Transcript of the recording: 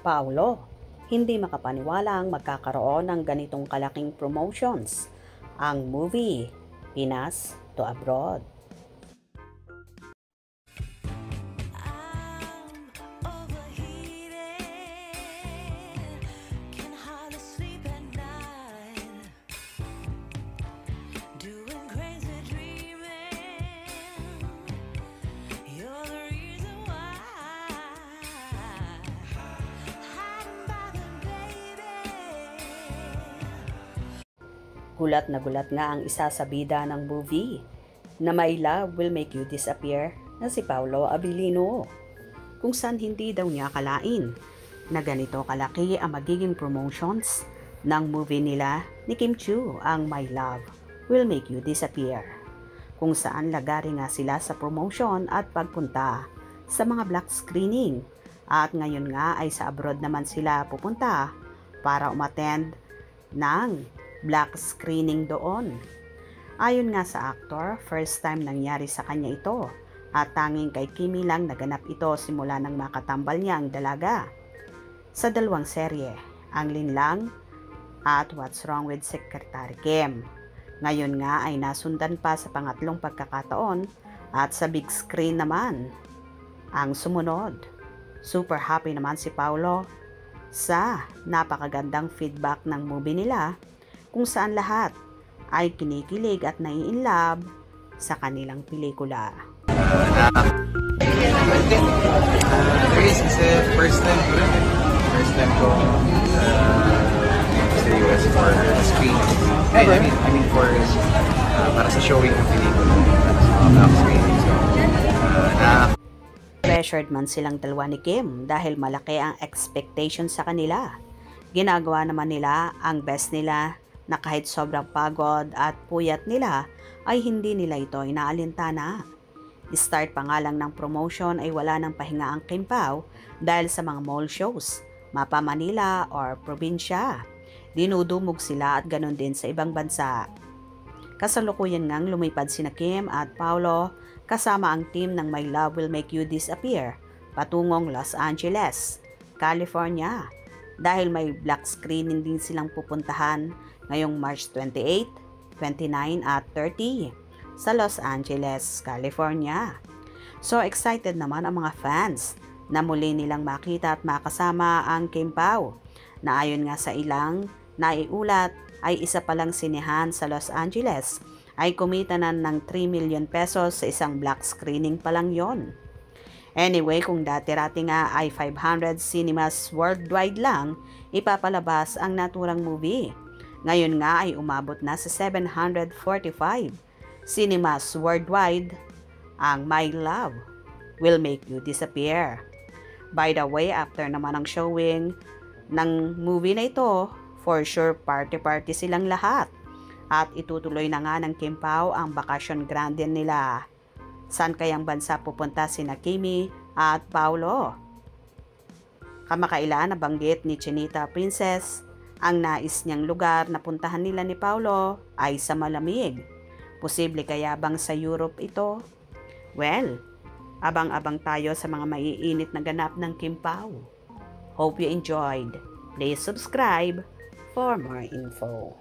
Paolo, hindi makapaniwalang magkakaroon ng ganitong kalaking promotions ang movie Pinas to Abroad. Gulat na gulat nga ang isa sa bida ng movie na My Love Will Make You Disappear na si Paolo Abilino, kung saan hindi daw niya akalain na ganito kalaki ang magiging promotions ng movie nila ni Kim Chiu, ang My Love Will Make You Disappear, kung saan lagari nga sila sa promotion at pagpunta sa mga black screening, at ngayon nga ay sa abroad naman sila pupunta para umattend ng black screening doon. Ayon nga sa actor, first time nangyari sa kanya ito at tanging kay Kimi lang naganap ito simula nang makatambal niya ang dalaga sa dalawang serye, ang Linlang at What's Wrong with Secretary Kim. Ngayon nga ay nasundan pa sa pangatlong pagkakataon at sa big screen naman ang sumunod. Super happy naman si Paolo sa napakagandang feedback ng movie nila, kung saan lahat ay kinikilig at nai-inlove sa kanilang pelikula. This is the first time ko sa US for screen. I mean for para sa showing ng pelikula. Black screening. So, pressured man silang dalawa ni Kim dahil malaki ang expectation sa kanila. Ginagawa naman nila ang best nila na kahit sobrang pagod at puyat nila ay hindi nila ito inaalintana. Start pa nga lang ng promotion ay wala nang pahinga ang Kim Pao dahil sa mga mall shows, Mapa Manila or probinsya. Dinudumog sila at ganon din sa ibang bansa. Kasalukuyan ngang lumipad sina Kim at Paolo kasama ang team ng My Love Will Make You Disappear patungong Los Angeles, California, dahil may black screening din silang pupuntahan ngayong March 28, 29 at 30 sa Los Angeles, California. So excited naman ang mga fans na muli nilang makita at makasama ang Kim Pao, na ayon nga sa ilang naiulat ay isa palang sinehan sa Los Angeles ay kumita na ng 3 million pesos sa isang black screening pa lang yon. Anyway, kung dati-rati nga ay 500 cinemas worldwide lang ipapalabas ang naturang movie, ngayon nga ay umabot na sa 745 cinemas worldwide ang My Love Will Make You Disappear. By the way, after naman ang showing ng movie na ito, for sure party-party silang lahat. At itutuloy na nga ng Kim Pao ang bakasyon grande nila. Saan kayang bansa pupunta sina Kimi at Paolo? Kamakailan nabanggit ni Chinita Princess ang nais niyang lugar na puntahan nila ni Paolo ay sa malamig. Posible kaya bang sa Europe ito? Well, abang-abang tayo sa mga maiinit na ganap ng Kim Pao. Hope you enjoyed. Please subscribe for more info.